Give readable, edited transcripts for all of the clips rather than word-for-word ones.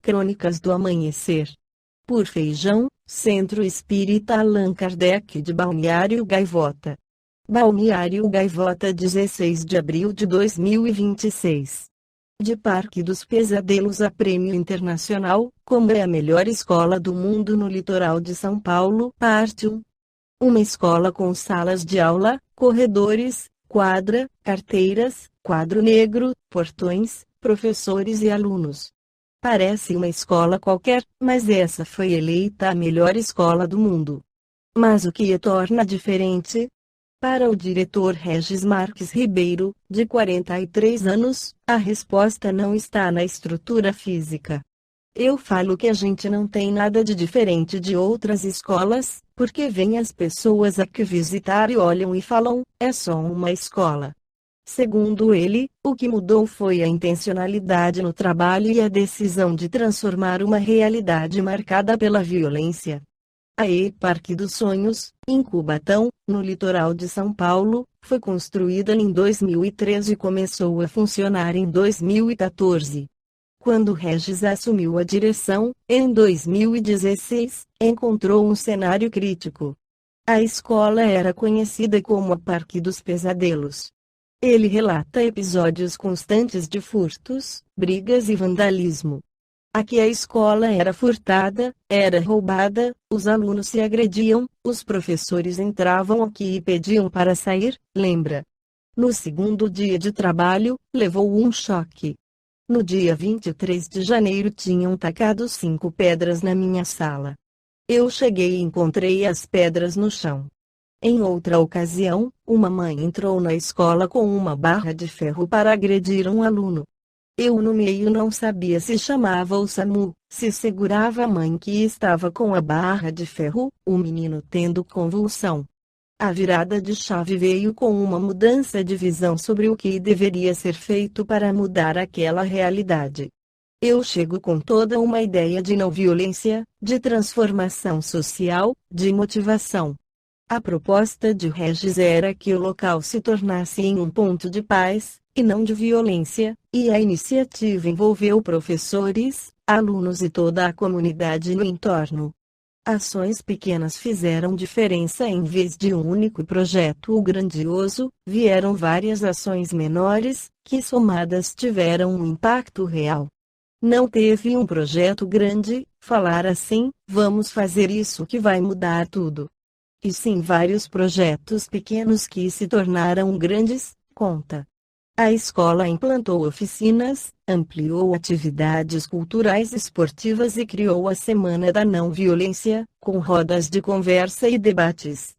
Crônicas do Amanhecer. Por Feijão, Centro Espírita Allan Kardec de Balneário Gaivota. Balneário Gaivota, 16 de abril de 2026. De Parque dos Pesadelos a Prêmio Internacional, como é a melhor escola do mundo no litoral de São Paulo, parte 1. Uma escola com salas de aula, corredores, quadra, carteiras, quadro negro, portões, professores e alunos. Parece uma escola qualquer, mas essa foi eleita a melhor escola do mundo. Mas o que a torna diferente? Para o diretor Regis Marques Ribeiro, de 43 anos, a resposta não está na estrutura física. Eu falo que a gente não tem nada de diferente de outras escolas, porque vêm as pessoas aqui visitar e olham e falam, é só uma escola. Segundo ele, o que mudou foi a intencionalidade no trabalho e a decisão de transformar uma realidade marcada pela violência. A Parque dos Sonhos, em Cubatão, no litoral de São Paulo, foi construída em 2013 e começou a funcionar em 2014. Quando Regis assumiu a direção, em 2016, encontrou um cenário crítico. A escola era conhecida como a Parque dos Pesadelos. Ele relata episódios constantes de furtos, brigas e vandalismo. Aqui a escola era furtada, era roubada, os alunos se agrediam, os professores entravam aqui e pediam para sair, lembra? No segundo dia de trabalho, levou um choque. No dia 23 de janeiro tinham tacado 5 pedras na minha sala. Eu cheguei e encontrei as pedras no chão. Em outra ocasião, uma mãe entrou na escola com uma barra de ferro para agredir um aluno. Eu no meio não sabia se chamava o SAMU, se segurava a mãe que estava com a barra de ferro, o menino tendo convulsão. A virada de chave veio com uma mudança de visão sobre o que deveria ser feito para mudar aquela realidade. Eu chego com toda uma ideia de não violência, de transformação social, de motivação. A proposta de Regis era que o local se tornasse em um ponto de paz, e não de violência, e a iniciativa envolveu professores, alunos e toda a comunidade no entorno. Ações pequenas fizeram diferença. Em vez de um único projeto grandioso, vieram várias ações menores, que somadas tiveram um impacto real. Não teve um projeto grande, falar assim, vamos fazer isso que vai mudar tudo. E sim vários projetos pequenos que se tornaram grandes, conta. A escola implantou oficinas, ampliou atividades culturais e esportivas e criou a Semana da Não Violência, com rodas de conversa e debates.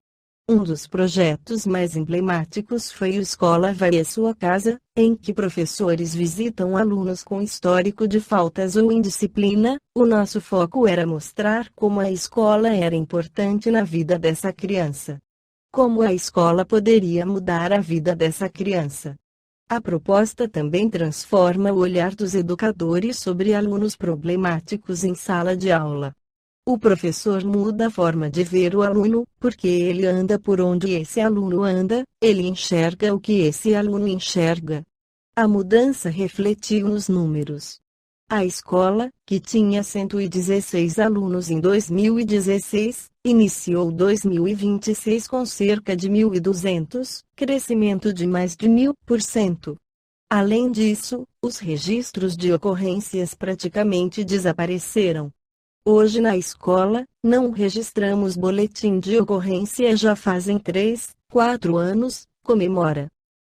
Um dos projetos mais emblemáticos foi o Escola Vai à Sua Casa, em que professores visitam alunos com histórico de faltas ou indisciplina. O nosso foco era mostrar como a escola era importante na vida dessa criança. Como a escola poderia mudar a vida dessa criança. A proposta também transforma o olhar dos educadores sobre alunos problemáticos em sala de aula. O professor muda a forma de ver o aluno, porque ele anda por onde esse aluno anda, ele enxerga o que esse aluno enxerga. A mudança refletiu nos números. A escola, que tinha 116 alunos em 2016, iniciou 2026 com cerca de 1.200, crescimento de mais de 1000%. Além disso, os registros de ocorrências praticamente desapareceram. Hoje na escola, não registramos boletim de ocorrência já fazem 3, 4 anos, comemora.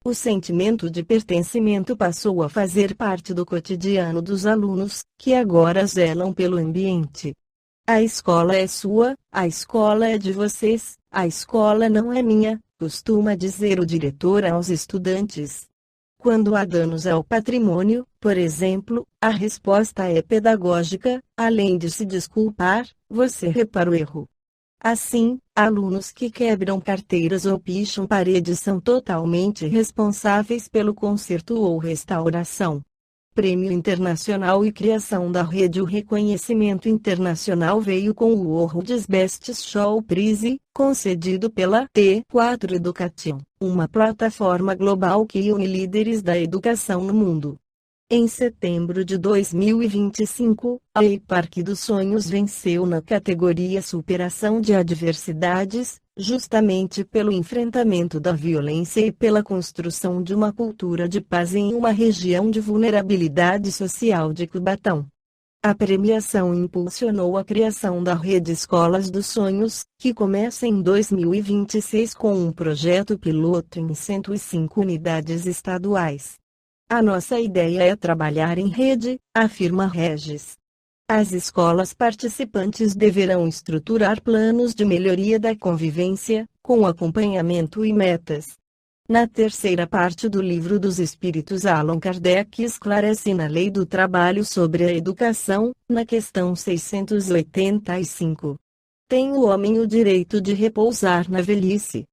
O sentimento de pertencimento passou a fazer parte do cotidiano dos alunos, que agora zelam pelo ambiente. A escola é sua, a escola é de vocês, a escola não é minha, costuma dizer o diretor aos estudantes. Quando há danos ao patrimônio, por exemplo, a resposta é pedagógica, além de se desculpar, você repara o erro. Assim, alunos que quebram carteiras ou picham paredes são totalmente responsáveis pelo conserto ou restauração. Prêmio Internacional e criação da rede. O reconhecimento internacional veio com o World's Best Show Prize, concedido pela T4 Education, uma plataforma global que une líderes da educação no mundo. Em setembro de 2025, a Parque dos Sonhos venceu na categoria Superação de Adversidades, justamente pelo enfrentamento da violência e pela construção de uma cultura de paz em uma região de vulnerabilidade social de Cubatão. A premiação impulsionou a criação da Rede Escolas dos Sonhos, que começa em 2026 com um projeto piloto em 105 unidades estaduais. A nossa ideia é trabalhar em rede, afirma Regis. As escolas participantes deverão estruturar planos de melhoria da convivência, com acompanhamento e metas. Na terceira parte do Livro dos Espíritos, Allan Kardec esclarece na Lei do Trabalho sobre a educação, na questão 685. Tem o homem o direito de repousar na velhice?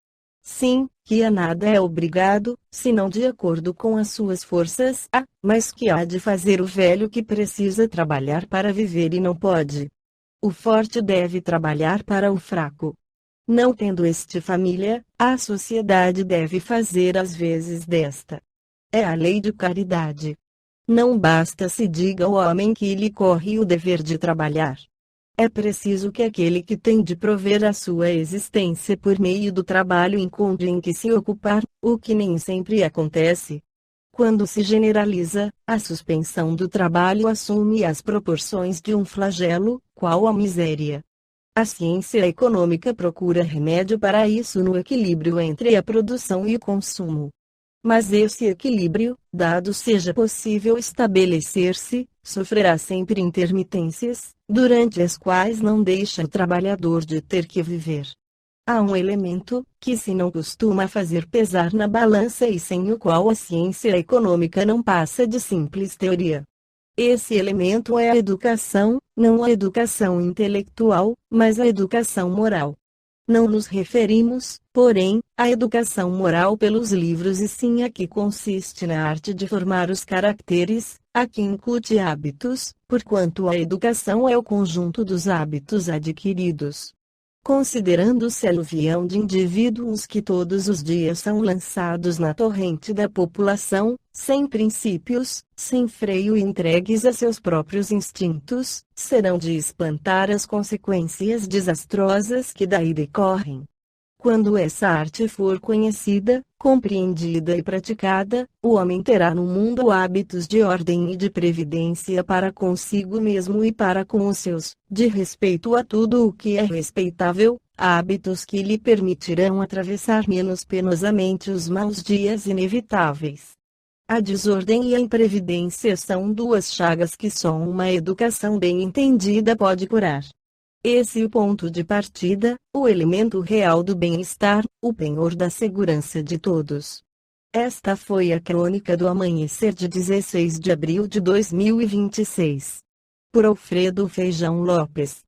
Sim, que a nada é obrigado, senão de acordo com as suas forças, mas que há de fazer o velho que precisa trabalhar para viver e não pode. O forte deve trabalhar para o fraco. Não tendo este família, a sociedade deve fazer as vezes desta. É a lei de caridade. Não basta se diga ao homem que lhe corre o dever de trabalhar. É preciso que aquele que tem de prover a sua existência por meio do trabalho encontre em que se ocupar, o que nem sempre acontece. Quando se generaliza, a suspensão do trabalho assume as proporções de um flagelo, qual a miséria. A ciência econômica procura remédio para isso no equilíbrio entre a produção e o consumo. Mas esse equilíbrio, dado seja possível estabelecer-se, sofrerá sempre intermitências, durante as quais não deixa o trabalhador de ter que viver. Há um elemento, que se não costuma fazer pesar na balança e sem o qual a ciência econômica não passa de simples teoria. Esse elemento é a educação, não a educação intelectual, mas a educação moral. Não nos referimos, porém, à educação moral pelos livros e sim a que consiste na arte de formar os caracteres, a que incute hábitos, porquanto a educação é o conjunto dos hábitos adquiridos. Considerando-se aluvião de indivíduos que todos os dias são lançados na torrente da população, sem princípios, sem freio e entregues a seus próprios instintos, serão de espantar as consequências desastrosas que daí decorrem. Quando essa arte for conhecida, compreendida e praticada, o homem terá no mundo hábitos de ordem e de previdência para consigo mesmo e para com os seus, de respeito a tudo o que é respeitável, hábitos que lhe permitirão atravessar menos penosamente os maus dias inevitáveis. A desordem e a imprevidência são duas chagas que só uma educação bem entendida pode curar. Esse é o ponto de partida, o elemento real do bem-estar, o penhor da segurança de todos. Esta foi a crônica do amanhecer de 16 de abril de 2026. Por Alfredo Feijão Lopes.